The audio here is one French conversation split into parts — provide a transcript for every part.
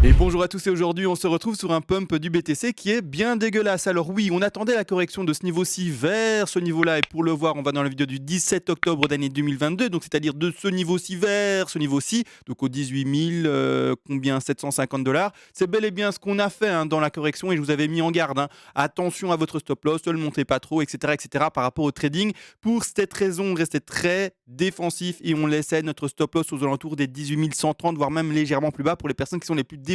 Et bonjour à tous et aujourd'hui on se retrouve sur un pump du BTC qui est bien dégueulasse. Alors oui, on attendait la correction de ce niveau-ci vers ce niveau-là et pour le voir on va dans la vidéo du 17 octobre d'année 2022, donc c'est-à-dire de ce niveau-ci vers ce niveau-ci, donc au 18 000, combien 750 $. C'est bel et bien ce qu'on a fait dans la correction et je vous avais mis en garde. Attention à votre stop loss, ne le montez pas trop, etc. par rapport au trading. Pour cette raison, on restait très défensif et on laissait notre stop loss aux alentours des 18 130, voire même légèrement plus bas pour les personnes qui sont les plus défensive.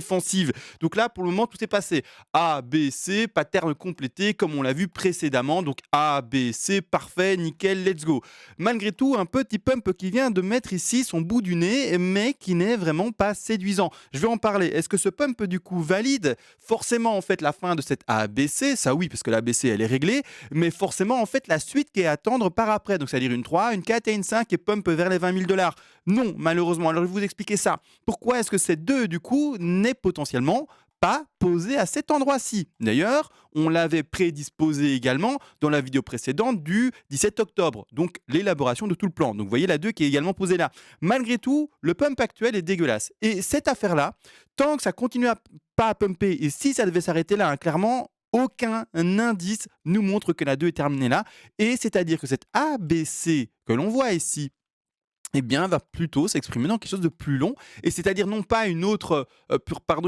Donc là, pour le moment, tout est passé. A, B, C, pattern complété, comme on l'a vu précédemment. Donc A, B, C, parfait, nickel, let's go. Malgré tout, un petit pump qui vient de mettre ici son bout du nez, mais qui n'est vraiment pas séduisant. Je vais en parler. Est-ce que ce pump, du coup, valide forcément, en fait, la fin de cette ABC? Ça, oui, parce que la ABC, elle est réglée. Mais forcément, en fait, la suite qui est à attendre par après. Donc, c'est-à-dire une 3, une 4 et une 5 et pump vers les 20 000 $. Non, malheureusement. Alors, je vais vous expliquer ça. Pourquoi est-ce que ces deux, du coup, n'est potentiellement pas posé à cet endroit-ci? D'ailleurs, on l'avait prédisposé également dans la vidéo précédente du 17 octobre, donc l'élaboration de tout le plan. Donc vous voyez la 2 qui est également posée là. Malgré tout, le pump actuel est dégueulasse. Et cette affaire-là, tant que ça continue pas à pumper, et si ça devait s'arrêter là, clairement, aucun indice nous montre que la 2 est terminée là. Et c'est-à-dire que cette ABC que l'on voit ici, eh bien, va plutôt s'exprimer dans quelque chose de plus long, et c'est-à-dire non pas une autre,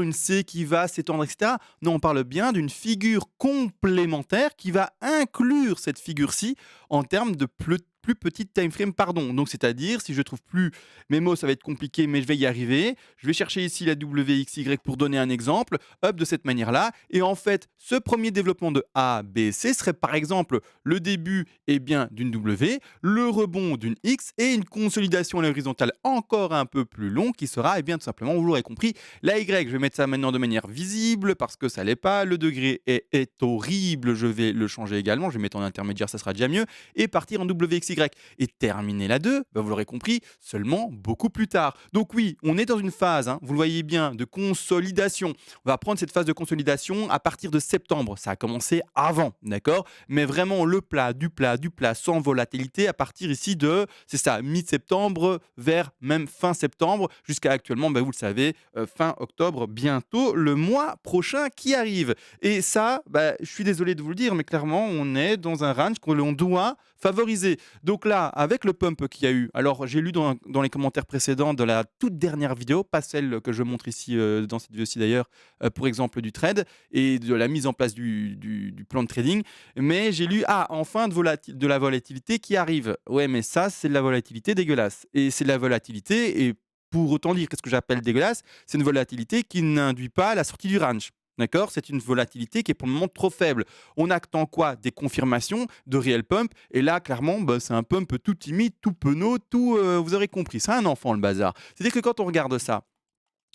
une C qui va s'étendre, etc. Non, on parle bien d'une figure complémentaire qui va inclure cette figure-ci en termes de plus petite time frame, pardon. Donc, c'est-à-dire, si je trouve plus mes mots, ça va être compliqué, mais je vais y arriver. Je vais chercher ici la WXY pour donner un exemple, hop, de cette manière-là. Et en fait, ce premier développement de A, B, C serait par exemple le début bien, d'une W, le rebond d'une X et une consolidation à l'horizontale encore un peu plus longue qui sera bien, tout simplement, vous l'aurez compris, la Y. Je vais mettre ça maintenant de manière visible parce que ça l'est pas. Le degré est horrible, je vais le changer également. Je vais mettre en intermédiaire, ça sera déjà mieux. Et partir en WXY. Et terminer la 2, vous l'aurez compris, seulement beaucoup plus tard. Donc oui, on est dans une phase, vous le voyez bien, de consolidation. On va prendre cette phase de consolidation à partir de septembre. Ça a commencé avant, d'accord? Mais vraiment le plat, du plat, sans volatilité à partir ici de, c'est ça, mi-septembre vers même fin septembre, jusqu'à actuellement, vous le savez, fin octobre, bientôt le mois prochain qui arrive. Et ça, je suis désolé de vous le dire, mais clairement, on est dans un range que l'on doit favoriser. Donc là, avec le pump qu'il y a eu, alors j'ai lu dans les commentaires précédents de la toute dernière vidéo, pas celle que je montre ici dans cette vidéo-ci d'ailleurs, pour exemple du trade et de la mise en place du plan de trading, mais j'ai lu enfin de la volatilité qui arrive. Ouais, mais ça, c'est de la volatilité dégueulasse. Et c'est de la volatilité, et pour autant dire qu'est-ce que j'appelle dégueulasse, c'est une volatilité qui n'induit pas la sortie du range. D'accord? C'est une volatilité qui est pour le moment trop faible. On attend quoi? Des confirmations de réel pump. Et là, clairement, c'est un pump tout timide, tout penaud, tout. Vous aurez compris, c'est un enfant le bazar. C'est-à-dire que quand on regarde ça,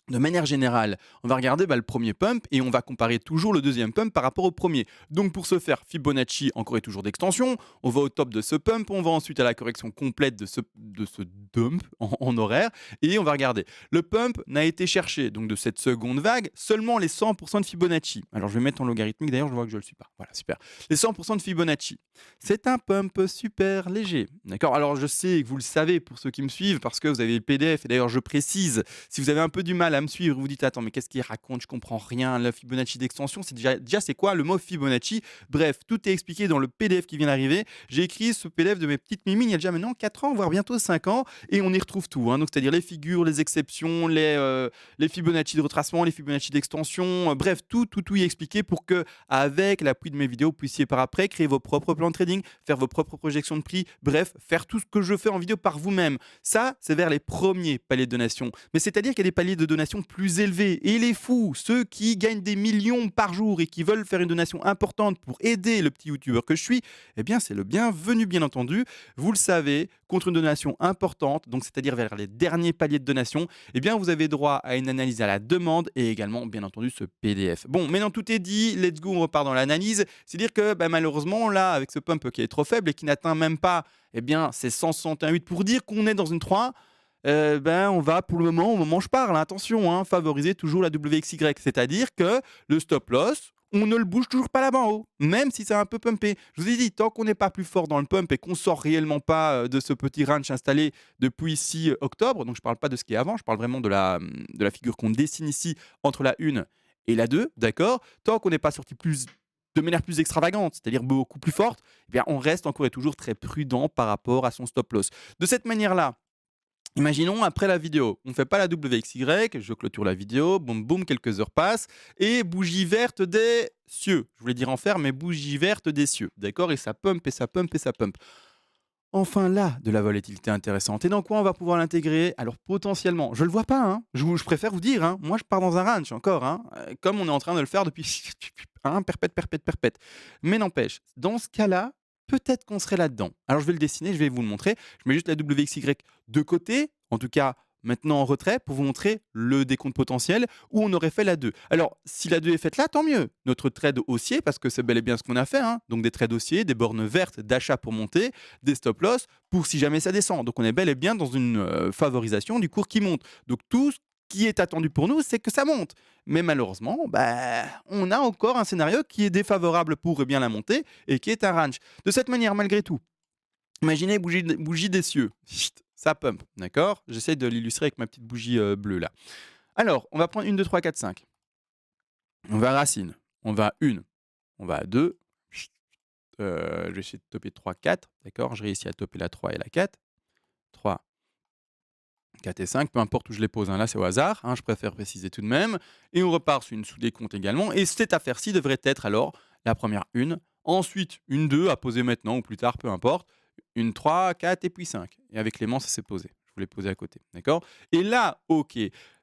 de manière générale, on va regarder le premier pump et on va comparer toujours le deuxième pump par rapport au premier. Donc pour ce faire, Fibonacci encore et toujours d'extension, on va au top de ce pump, on va ensuite à la correction complète de ce dump en horaire et on va regarder. Le pump n'a été cherché, donc de cette seconde vague, seulement les 100% de Fibonacci. Alors je vais mettre en logarithmique, d'ailleurs je vois que je ne le suis pas. Voilà, super. Les 100% de Fibonacci. C'est un pump super léger. D'accord? Alors je sais que vous le savez pour ceux qui me suivent parce que vous avez le PDF et d'ailleurs je précise, si vous avez un peu du mal à me suivre, vous dites attends mais qu'est-ce qu'il raconte, je comprends rien, la Fibonacci d'extension, c'est déjà c'est quoi le mot Fibonacci? Bref, tout est expliqué dans le PDF qui vient d'arriver. J'ai écrit ce PDF de mes petites mimines il y a déjà maintenant 4 ans, voire bientôt 5 ans, et on y retrouve tout, donc c'est-à-dire les figures, les exceptions, les Fibonacci de retracement, les Fibonacci d'extension, bref, tout y est expliqué pour que, avec l'appui de mes vidéos, vous puissiez par après créer vos propres plans de trading, faire vos propres projections de prix, bref, faire tout ce que je fais en vidéo par vous-même. Ça, c'est vers les premiers paliers de donation. Mais c'est-à-dire qu'il y a des paliers de donation plus élevés. Et les fous, ceux qui gagnent des millions par jour et qui veulent faire une donation importante pour aider le petit youtubeur que je suis, eh bien, c'est le bienvenu, bien entendu. Vous le savez, contre une donation importante, donc c'est-à-dire vers les derniers paliers de donation, eh bien, vous avez droit à une analyse à la demande et également, bien entendu, ce PDF. Bon, maintenant tout est dit, let's go, on repart dans l'analyse. C'est-à-dire que, malheureusement, là, avec ce pump qui est trop faible et qui n'atteint même pas, ces 161,8 pour dire qu'on est dans une 3, on va pour le moment, au moment où je parle, attention, favoriser toujours la WXY. C'est-à-dire que le stop loss, on ne le bouge toujours pas là-bas en haut, même si c'est un peu pumpé. Je vous ai dit, tant qu'on n'est pas plus fort dans le pump et qu'on sort réellement pas de ce petit range installé depuis 6 octobre, donc je parle pas de ce qui est avant, je parle vraiment de la figure qu'on dessine ici entre la 1 et la 2, d'accord. Tant qu'on n'est pas sorti de manière plus extravagante, c'est-à-dire beaucoup plus forte, eh bien on reste encore et toujours très prudent par rapport à son stop loss. De cette manière-là, imaginons après la vidéo, on ne fait pas la WXY, je clôture la vidéo, boum boum, quelques heures passent, et bougie verte des cieux. Je voulais dire enfer, mais bougie verte des cieux, d'accord. Et ça pump, et ça pump, et ça pump. Enfin là, de la volatilité intéressante. Et dans quoi on va pouvoir l'intégrer? Alors potentiellement, je le vois pas, hein. Je préfère vous dire, hein, moi je pars dans un ranch encore, hein, comme on est en train de le faire depuis hein, perpète, perpète, perpète. Mais n'empêche, dans ce cas-là, peut-être qu'on serait là-dedans. Alors je vais le dessiner, je vais vous le montrer. Je mets juste la WXY de côté, en tout cas maintenant en retrait, pour vous montrer le décompte potentiel où on aurait fait la 2. Alors, si la 2 est faite là, tant mieux. Notre trade haussier, parce que c'est bel et bien ce qu'on a fait, hein, donc des trades haussiers, des bornes vertes d'achat pour monter, des stop loss pour si jamais ça descend. Donc on est bel et bien dans une favorisation du cours qui monte. Donc tout ce qui est attendu pour nous, c'est que ça monte. Mais malheureusement, bah, on a encore un scénario qui est défavorable pour bien la montée et qui est un range. De cette manière, malgré tout, imaginez bougie des cieux. Chut, ça pump, d'accord. J'essaie de l'illustrer avec ma petite bougie bleue là. Alors, on va prendre 1, 2, 3, 4, 5. On va à racine. On va à 1. On va à 2. Je vais essayer de topper 3, 4. D'accord. Je réussis à topper la 3 et la 4. 3, 4 et 5. Peu importe où je les pose. Hein. Là, c'est au hasard. Hein, je préfère préciser tout de même. Et on repart sur une sous-décompte également. Et cette affaire-ci devrait être alors la première 1. Ensuite, une 2 à poser maintenant ou plus tard, peu importe. Une 3, 4 et puis 5. Et avec Clément, ça s'est posé. Je voulais poser à côté. D'accord. Et là, OK.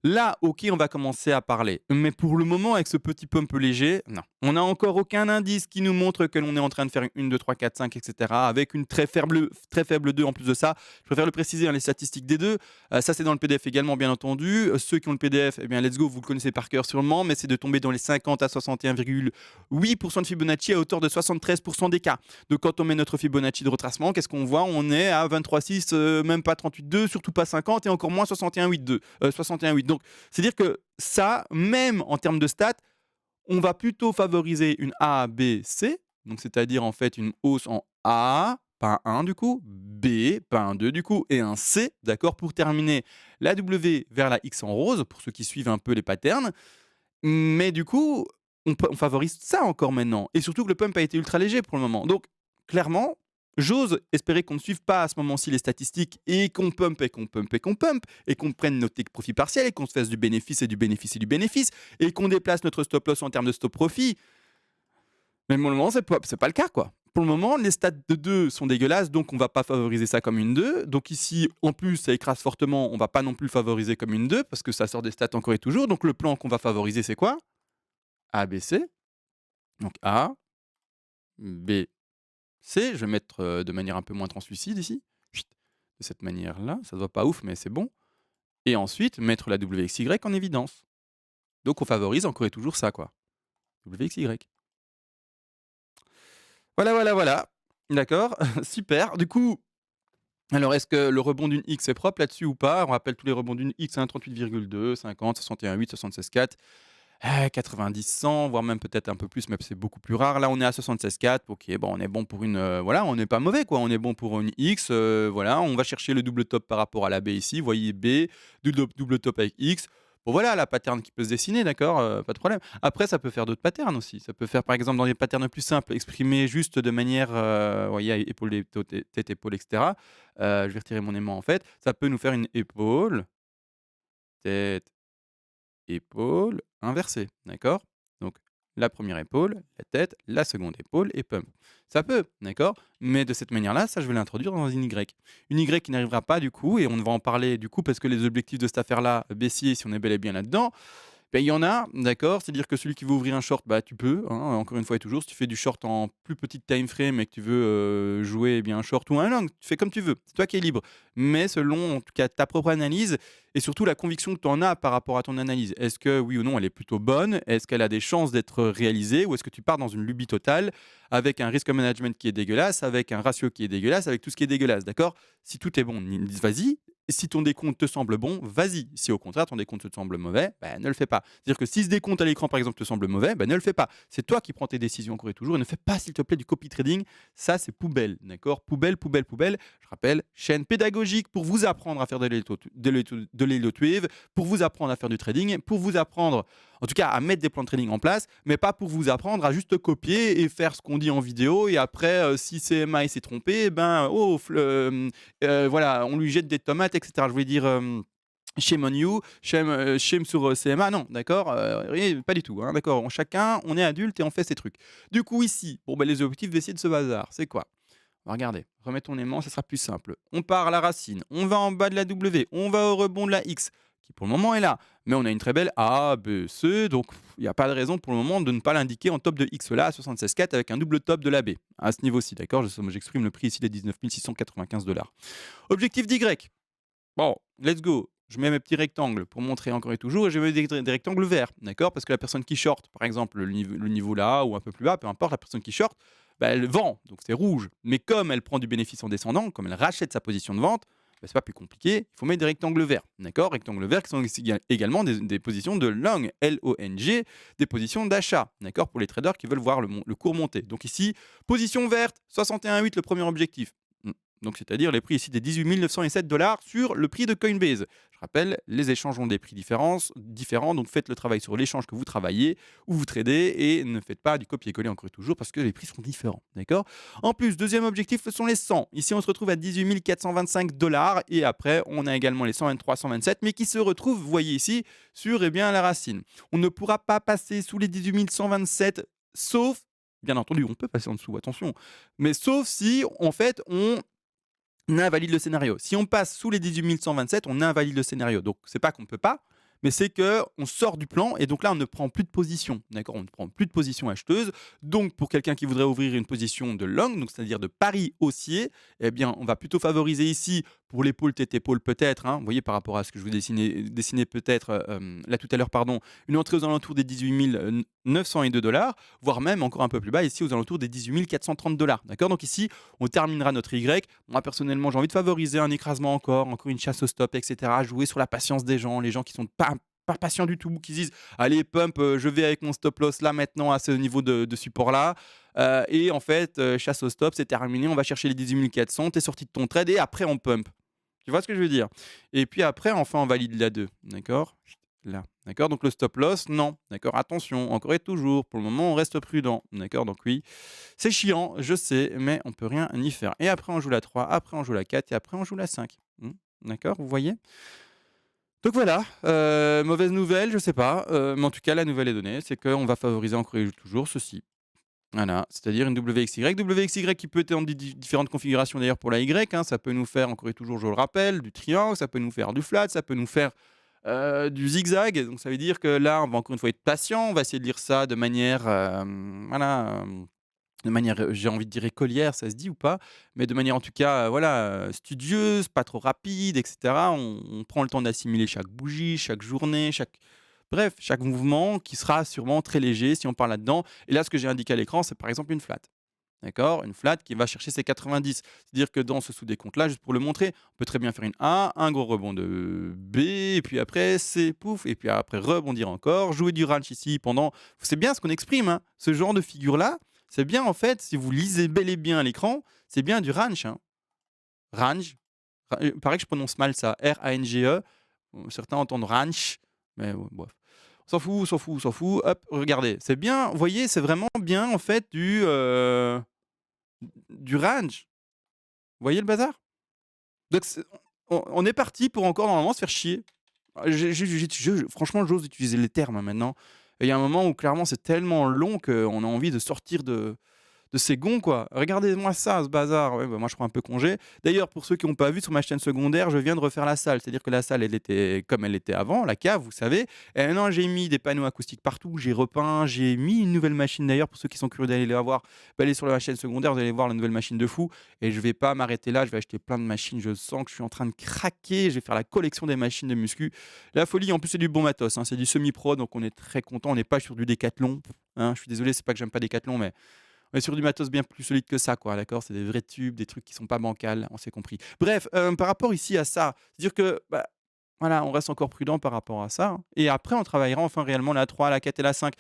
Là, OK, on va commencer à parler. Mais pour le moment, avec ce petit pump léger, non. On n'a encore aucun indice qui nous montre que l'on est en train de faire une 2, 3, 4, 5, etc. Avec une très faible 2 en plus de ça. Je préfère le préciser, hein, les statistiques des deux. Ça, c'est dans le PDF également, bien entendu. Ceux qui ont le PDF, eh bien, let's go, vous le connaissez par cœur sûrement, mais c'est de tomber dans les 50 à 61,8% de Fibonacci à hauteur de 73% des cas. Donc, quand on met notre Fibonacci de retracement, qu'est-ce qu'on voit? On est à 23,6, même pas 38,2, surtout pas 50 et encore moins 61,8,2. 61,8. Donc, c'est-à-dire que ça, même en termes de stats, on va plutôt favoriser une A, B, C, donc c'est-à-dire en fait une hausse en A, pas un 1 du coup, B, pas un 2 du coup, et un C, d'accord, pour terminer la W vers la X en rose, pour ceux qui suivent un peu les patterns. Mais du coup, on favorise ça encore maintenant. Et surtout que le pump a été ultra léger pour le moment. Donc, clairement, j'ose espérer qu'on ne suive pas à ce moment-ci les statistiques et qu'on pump et qu'on pump et qu'on pump et qu'on prenne nos profits partiels et qu'on se fasse du bénéfice et du bénéfice et du bénéfice et qu'on déplace notre stop loss en termes de stop profit. Mais pour le moment, c'est pas le cas, quoi. Pour le moment, les stats de 2 sont dégueulasses, donc on va pas favoriser ça comme une 2. Donc ici, en plus, ça écrase fortement, on va pas non plus le favoriser comme une 2 parce que ça sort des stats encore et toujours. Donc le plan qu'on va favoriser, c'est quoi? A, B, C. Donc A, B, C. Je vais mettre de manière un peu moins translucide ici. Chut. De cette manière-là, ça ne se voit pas ouf, mais c'est bon. Et ensuite, mettre la WXY en évidence. Donc on favorise encore et toujours ça, quoi. WXY. Voilà, voilà, voilà. D'accord, super. Du coup, alors est-ce que le rebond d'une X est propre là-dessus ou pas? On rappelle tous les rebonds d'une X, hein, 38,2, 50, 61,8, 76,4. 90, 100, voire même peut-être un peu plus, mais c'est beaucoup plus rare. Là, on est à 76,4. Ok, bon, on est bon pour une. Voilà, on n'est pas mauvais, quoi. On est bon pour une X. Voilà, on va chercher le double top par rapport à la B ici. Vous voyez B, double top avec X. Bon, voilà la pattern qui peut se dessiner, d'accord, pas de problème. Après, ça peut faire d'autres patterns aussi. Ça peut faire, par exemple, dans des patterns plus simples, exprimer juste de manière, vous voyez, épaule, tête, épaule, etc. Je vais retirer mon aimant en fait. Ça peut nous faire une épaule, tête, épaule inversée, d'accord? Donc la première épaule, la tête, la seconde épaule et pump. Ça peut, d'accord? Mais de cette manière-là, ça, je vais l'introduire dans une Y. Une Y qui n'arrivera pas du coup, et on va en parler du coup parce que les objectifs de cette affaire-là, baissier, si on est bel et bien là-dedans, ben, il y en a, d'accord? C'est-à-dire que celui qui veut ouvrir un short, bah, tu peux, hein, encore une fois et toujours. Si tu fais du short en plus petite time frame et que tu veux jouer eh bien un short ou un long, tu fais comme tu veux. C'est toi qui es libre. Mais selon, en tout cas, ta propre analyse et surtout la conviction que tu en as par rapport à ton analyse. Est-ce que oui ou non, elle est plutôt bonne? Est-ce qu'elle a des chances d'être réalisée? Ou est-ce que tu pars dans une lubie totale avec un risk management qui est dégueulasse, avec un ratio qui est dégueulasse, avec tout ce qui est dégueulasse, d'accord? Si tout est bon, vas-y. Si ton décompte te semble bon, vas-y. Si au contraire ton décompte te semble mauvais, bah, ne le fais pas. C'est-à-dire que si ce décompte à l'écran par exemple te semble mauvais, bah, ne le fais pas. C'est toi qui prends tes décisions encore et toujours et ne fais pas s'il te plaît du copy trading. Ça c'est poubelle, d'accord? Poubelle, poubelle, poubelle. Je rappelle, chaîne pédagogique pour vous apprendre à faire de l'héliotwave, pour vous apprendre à faire du trading, pour vous apprendre en tout cas à mettre des plans de trading en place, mais pas pour vous apprendre à juste copier et faire ce qu'on dit en vidéo et après si CMA s'est trompé, ben oh voilà, on lui jette des tomates, etc. Je voulais dire shame on you, shame sur CMA, non, d'accord, pas du tout, hein, d'accord. Chacun, on est adulte et on fait ses trucs. Du coup, ici, bon, ben, les objectifs d'essayer de ce bazar, c'est quoi? Regardez, remettons l'aimant, ça sera plus simple. On part à la racine, on va en bas de la W, on va au rebond de la X, qui pour le moment est là. Mais on a une très belle A, B, C, donc il n'y a pas de raison pour le moment de ne pas l'indiquer en top de X là à 76,4 avec un double top de la B. À ce niveau-ci, d'accord? J'exprime le prix ici des 19 695 $. Objectif d'Y. Bon, let's go. Je mets mes petits rectangles pour montrer encore et toujours et je mets des rectangles verts, d'accord? Parce que la personne qui short, par exemple, le niveau là ou un peu plus bas, peu importe, la personne qui short, bah, elle vend, donc c'est rouge. Mais comme elle prend du bénéfice en descendant, comme elle rachète sa position de vente, bah, c'est pas plus compliqué, il faut mettre des rectangles verts, d'accord? Rectangles verts qui sont également des positions de long, L-O-N-G, des positions d'achat, d'accord? Pour les traders qui veulent voir le cours monter. Donc ici, position verte, 61,8 le premier objectif. Donc, c'est-à-dire les prix ici des 18 907 $ sur le prix de Coinbase. Je rappelle, les échanges ont des prix différents, donc faites le travail sur l'échange que vous travaillez ou vous tradez et ne faites pas du copier-coller encore et toujours parce que les prix sont différents. D'accord? En plus, deuxième objectif, ce sont les 100. Ici, on se retrouve à 18 425 $ et après, on a également les 123, 127, mais qui se retrouvent, vous voyez ici, sur la racine. On ne pourra pas passer sous les 18 127, sauf, bien entendu, on peut passer en dessous, attention, mais sauf si, en fait, on invalide le scénario. Si on passe sous les 18 127, on invalide le scénario. Donc, c'est pas qu'on ne peut pas, mais c'est qu'on sort du plan et donc là, on ne prend plus de position. D'accord? On ne prend plus de position acheteuse. Donc, pour quelqu'un qui voudrait ouvrir une position de long, donc c'est-à-dire de pari haussier, eh bien, on va plutôt favoriser ici pour l'épaule tête épaule peut-être. Hein, vous voyez, par rapport à ce que je vous dessinais peut-être là tout à l'heure, pardon, une entrée aux alentours des 18 902 $, voire même encore un peu plus bas, ici aux alentours des 18 430 $. D'accord? Donc ici, on terminera notre Y. Moi, personnellement, j'ai envie de favoriser un écrasement encore une chasse au stop, etc. Jouer sur la patience des gens qui sont pas patients du tout, qui disent allez, pump, je vais avec mon stop loss là maintenant à ce niveau de support là. Et en fait, chasse au stop, c'est terminé. On va chercher les 18 400, t'es sorti de ton trade et après on pump. Tu vois ce que je veux dire? Et puis après, enfin, on valide la 2. D'accord? Là. D'accord? Donc le stop loss, non. D'accord? Attention, encore et toujours. Pour le moment, on reste prudent. D'accord? Donc oui, c'est chiant, je sais, mais on peut rien y faire. Et après, on joue la 3, après, on joue la 4 et après, on joue la 5. D'accord? Vous voyez? Donc voilà, mauvaise nouvelle, je sais pas, mais en tout cas, la nouvelle est donnée, c'est qu'on va favoriser encore et toujours ceci. Voilà, c'est-à-dire une WXY. WXY qui peut être en différentes configurations d'ailleurs pour la Y, hein, ça peut nous faire, encore et toujours, je le rappelle, du triangle, ça peut nous faire du flat, ça peut nous faire du zigzag. Donc ça veut dire que là, on va encore une fois être patient, on va essayer de lire ça de manière, voilà, de manière, j'ai envie de dire écolière, ça se dit ou pas? Mais de manière en tout cas, voilà, studieuse, pas trop rapide et cetera. On prend le temps d'assimiler chaque bougie, chaque journée, chaque mouvement qui sera sûrement très léger si on parle là-dedans. Et là, ce que j'ai indiqué à l'écran, c'est par exemple une flat. D'accord? Une flat qui va chercher ses 90. C'est-à-dire que dans ce sous-décompte-là, juste pour le montrer, on peut très bien faire une A, un gros rebond de B, et puis après C, pouf, et puis après rebondir encore, jouer du range ici pendant. C'est bien ce qu'on exprime, hein. Ce genre de figure-là, c'est bien en fait, si vous lisez bel et bien l'écran, c'est bien du range, hein. Range. Il paraît que je prononce mal ça. R-A-N-G-E. Certains entendent ranch, mais ouais, bref. On s'en fout, on s'en fout, on s'en fout. Hop, regardez. C'est bien, vous voyez, c'est vraiment bien en fait du range. Vous voyez le bazar? Donc on est parti pour encore normalement se faire chier. Franchement, j'ose utiliser les termes, hein, maintenant. Il y a un moment où clairement c'est tellement long qu'on a envie de sortir de ces gonds, quoi. Regardez-moi ça, ce bazar. Ouais, bah, moi, je prends un peu congé. D'ailleurs, pour ceux qui n'ont pas vu sur ma chaîne secondaire, je viens de refaire la salle. C'est-à-dire que la salle, elle était comme elle était avant, la cave, vous savez. Et maintenant, j'ai mis des panneaux acoustiques partout. J'ai repeint. J'ai mis une nouvelle machine, d'ailleurs, pour ceux qui sont curieux d'aller la voir. Allez sur la chaîne secondaire, vous allez voir la nouvelle machine de fou. Et je vais pas m'arrêter là. Je vais acheter plein de machines. Je sens que je suis en train de craquer. Je vais faire la collection des machines de muscu. La folie, en plus, c'est du bon matos, hein. C'est du semi-pro, donc on est très content. On n'est pas sur du Décathlon, hein. Je suis désolé, c'est pas que j'aime pas Décathlon, mais On est sur du matos bien plus solide que ça, quoi, d'accord? C'est des vrais tubes, des trucs qui sont pas bancals, on s'est compris. Bref, par rapport ici à ça, c'est-à-dire que, bah, voilà, on reste encore prudent par rapport à ça, hein, et après on travaillera enfin réellement la 3, la 4 et la 5.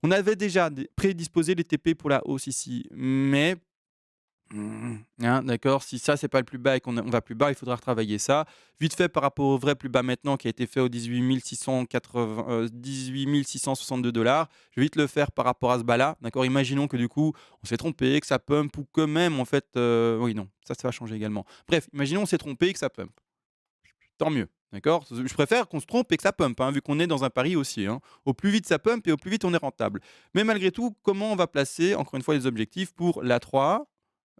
On avait déjà prédisposé les TP pour la hausse ici, mais hein, d'accord, si ça c'est pas le plus bas et qu'on va plus bas, il faudra retravailler ça. Vite fait par rapport au vrai plus bas maintenant qui a été fait au 18 662 $. Je vais vite le faire par rapport à ce bas-là, d'accord? Imaginons que du coup, on s'est trompé, que ça pump ou que même en fait, oui non, ça va changer également. Bref, imaginons on s'est trompé et que ça pump. Tant mieux, d'accord? Je préfère qu'on se trompe et que ça pump, hein, vu qu'on est dans un pari haussier, hein. Au plus vite ça pump et au plus vite on est rentable. Mais malgré tout, comment on va placer, encore une fois, les objectifs pour la 3?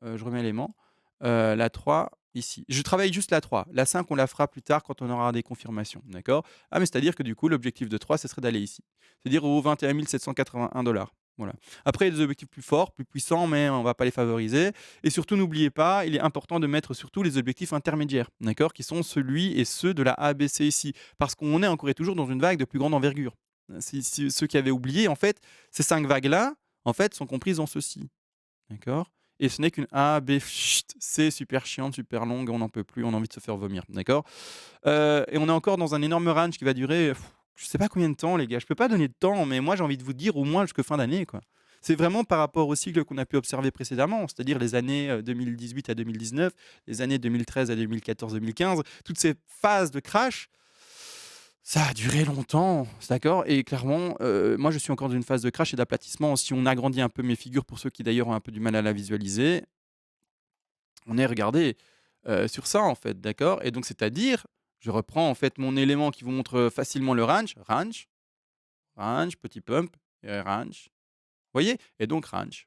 Je remets l'élément. La 3 ici. Je travaille juste la 3. La 5 on la fera plus tard quand on aura des confirmations, d'accord? Ah mais c'est-à-dire que du coup l'objectif de 3 ce serait d'aller ici. C'est-à-dire au 21 781 $. Voilà. Après il y a des objectifs plus forts, plus puissants, mais on va pas les favoriser et surtout n'oubliez pas, il est important de mettre surtout les objectifs intermédiaires, d'accord? Qui sont celui et ceux de la A, B, C ici. Parce qu'on est encore et toujours dans une vague de plus grande envergure. Si ceux qui avaient oublié en fait, ces 5 vagues-là, en fait, sont comprises dans ceci. D'accord? Et ce n'est qu'une A, B, chut, C super chiante, super longue, on n'en peut plus, on a envie de se faire vomir, d'accord? Et on est encore dans un énorme range qui va durer, je sais pas combien de temps les gars, je peux pas donner de temps, mais moi j'ai envie de vous dire au moins jusque fin d'année, quoi. C'est vraiment par rapport au cycle qu'on a pu observer précédemment, c'est-à-dire les années, 2018 à 2019, les années 2013 à 2014-2015, toutes ces phases de crash, ça a duré longtemps, d'accord, et clairement, moi je suis encore dans une phase de crash et d'aplatissement. Si on agrandit un peu mes figures pour ceux qui d'ailleurs ont un peu du mal à la visualiser, on est, regardez, sur ça en fait, d'accord, et donc c'est-à-dire, je reprends en fait mon élément qui vous montre, facilement le range, range, range, petit pump, range, voyez? Et donc range,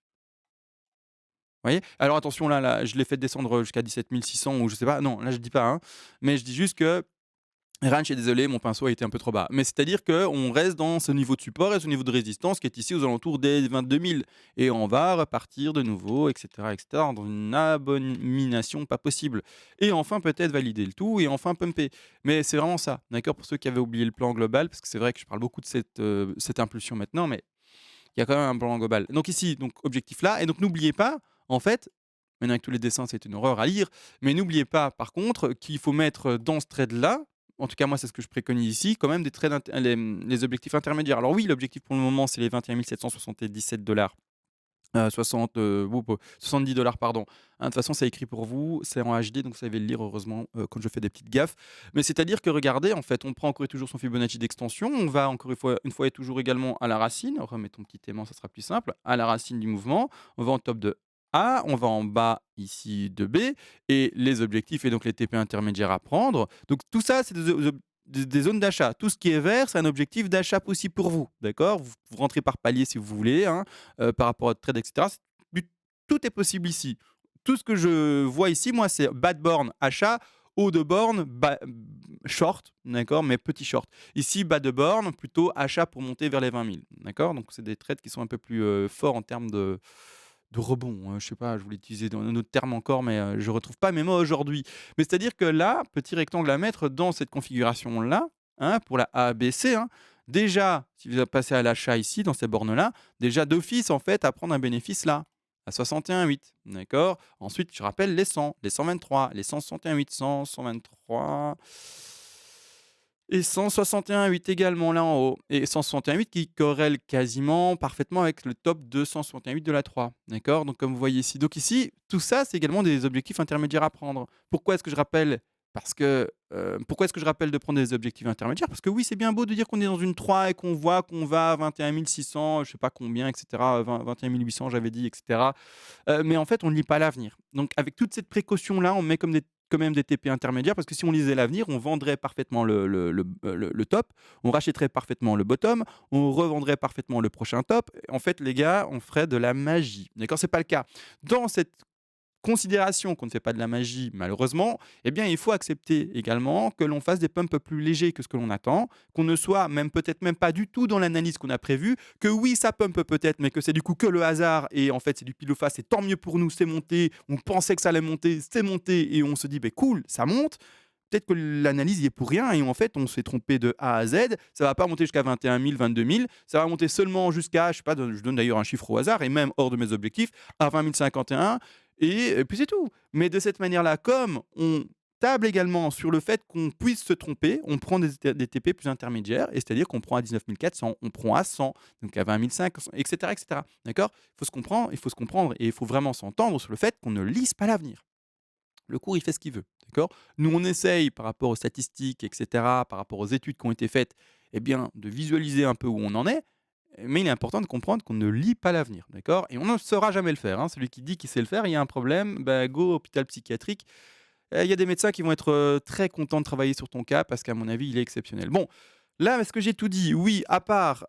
voyez? Alors attention là, je l'ai fait descendre jusqu'à 17 600 ou je sais pas, non, là je dis pas, hein, mais je dis juste que Ranch, je suis désolé, mon pinceau a été un peu trop bas. Mais c'est-à-dire qu'on reste dans ce niveau de support et ce niveau de résistance qui est ici aux alentours des 22 000. Et on va repartir de nouveau, etc., etc., dans une abomination pas possible. Et enfin, peut-être valider le tout et enfin pumper. Mais c'est vraiment ça, d'accord? Pour ceux qui avaient oublié le plan global, parce que c'est vrai que je parle beaucoup de cette impulsion maintenant, mais il y a quand même un plan global. Donc ici, donc objectif là. Et donc n'oubliez pas, en fait, maintenant avec tous les dessins, c'est une horreur à lire, mais n'oubliez pas par contre qu'il faut mettre dans ce trade-là, en tout cas moi c'est ce que je préconise ici, quand même des trades les objectifs intermédiaires. Alors oui, l'objectif pour le moment c'est les 21 777 $, 60, 70 $ pardon. Hein, de toute façon, c'est écrit pour vous, c'est en HD, donc vous savez le lire heureusement, quand je fais des petites gaffes. Mais c'est-à-dire que regardez, en fait, on prend encore et toujours son Fibonacci d'extension, on va encore une fois et toujours également à la racine, remettons petit aimant, ça sera plus simple, à la racine du mouvement, on va en top de A, on va en bas ici de B et les objectifs et donc les TP intermédiaires à prendre. Donc tout ça, c'est des zones d'achat. Tout ce qui est vert, c'est un objectif d'achat aussi pour vous, d'accord? Vous rentrez par palier si vous voulez, hein, par rapport à votre trade et cetera. Tout est possible ici. Tout ce que je vois ici, moi, c'est bas de borne achat, haut de borne short, d'accord? Mais petit short. Ici, bas de borne, plutôt achat pour monter vers les 20 000, d'accord? Donc c'est des trades qui sont un peu plus, forts en termes de rebond, je sais pas, je voulais utiliser un autre terme encore, mais je retrouve pas mes mots aujourd'hui. Mais c'est-à-dire que là, petit rectangle à mettre dans cette configuration-là, hein, pour la ABC, hein, déjà, si vous passez à l'achat ici, dans ces bornes-là, déjà d'office, en fait, à prendre un bénéfice là, à 61,8, d'accord? Ensuite, je rappelle les 100, les 123, les 161,8, 100, 123 et 161,8 également là en haut et 161,8 qui corrèle quasiment parfaitement avec le top 261,8 de la 3. D'accord? Donc comme vous voyez ici. Donc ici, tout ça, c'est également des objectifs intermédiaires à prendre. Pourquoi est-ce que je rappelle? Parce que, pourquoi est-ce que je rappelle de prendre des objectifs intermédiaires? Parce que oui, c'est bien beau de dire qu'on est dans une 3 et qu'on voit qu'on va à 21 600, je sais pas combien, et cetera, 21 800 j'avais dit, et cetera. Mais en fait, on ne lit pas l'avenir. Donc avec toute cette précaution-là, on met comme quand même des TP intermédiaires parce que si on lisait l'avenir, on vendrait parfaitement le top, on rachèterait parfaitement le bottom, on revendrait parfaitement le prochain top. En fait, les gars, on ferait de la magie. D'accord? C'est pas le cas. Dans cette considération qu'on ne fait pas de la magie, malheureusement, eh bien, il faut accepter également que l'on fasse des pumps plus légers que ce que l'on attend, qu'on ne soit même peut-être même pas du tout dans l'analyse qu'on a prévue, que oui, ça pump peut-être, mais que c'est du coup que le hasard et en fait, c'est du pile ou face et tant mieux pour nous, c'est monté. On pensait que ça allait monter, c'est monté et on se dit, ben cool, ça monte. peut-être que l'analyse y est pour rien et en fait, on s'est trompé de A à Z. Ça va pas monter jusqu'à 21 000, 22 000. Ça va monter seulement jusqu'à, je sais pas, je donne d'ailleurs un chiffre au hasard et même hors de mes objectifs, à 20 051 et puis c'est tout. Mais de cette manière-là, comme on table également sur le fait qu'on puisse se tromper, on prend des TP plus intermédiaires, et c'est-à-dire qu'on prend à 19 400, on prend à 100, donc à 20 500, etc., etc. D'accord. Il faut se comprendre et il faut vraiment s'entendre sur le fait qu'on ne lise pas l'avenir. Le cours, il fait ce qu'il veut, d'accord? Nous, on essaye par rapport aux statistiques et cetera, par rapport aux études qui ont été faites, eh bien, de visualiser un peu où on en est, mais il est important de comprendre qu'on ne lit pas l'avenir, d'accord? Et on ne saura jamais le faire, hein. Celui qui dit qu'il sait le faire, il y a un problème, bah, go hôpital psychiatrique. Il y a des médecins qui vont être, très contents de travailler sur ton cas parce qu'à mon avis, il est exceptionnel. Bon, là, est-ce que j'ai tout dit? Oui, à part,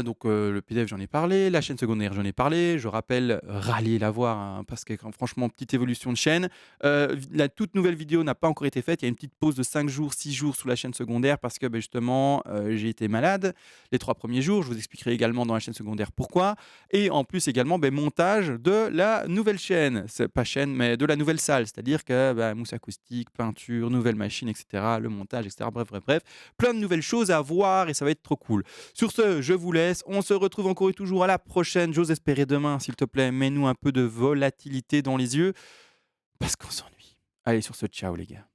donc le PDF, j'en ai parlé, la chaîne secondaire, j'en ai parlé. Je rappelle, ralliez la voir, hein, parce que franchement, petite évolution de chaîne. La toute nouvelle vidéo n'a pas encore été faite. Il y a une petite pause de 5 jours, 6 jours sous la chaîne secondaire parce que, beh, justement, j'ai été malade les 3 premiers jours. Je vous expliquerai également dans la chaîne secondaire pourquoi et en plus également, beh, montage de la nouvelle chaîne. C'est pas chaîne, mais de la nouvelle salle. C'est-à-dire que, bah, mousse acoustique, peinture, nouvelle machine et cetera, le montage et cetera. Bref, bref, bref. Plein de nouvelles choses à voir et ça va être trop cool. Sur ce, je vous laisse. On se retrouve encore et toujours à la prochaine. J'ose espérer demain, s'il te plaît. Mets-nous un peu de volatilité dans les yeux parce qu'on s'ennuie. Allez, sur ce, ciao les gars.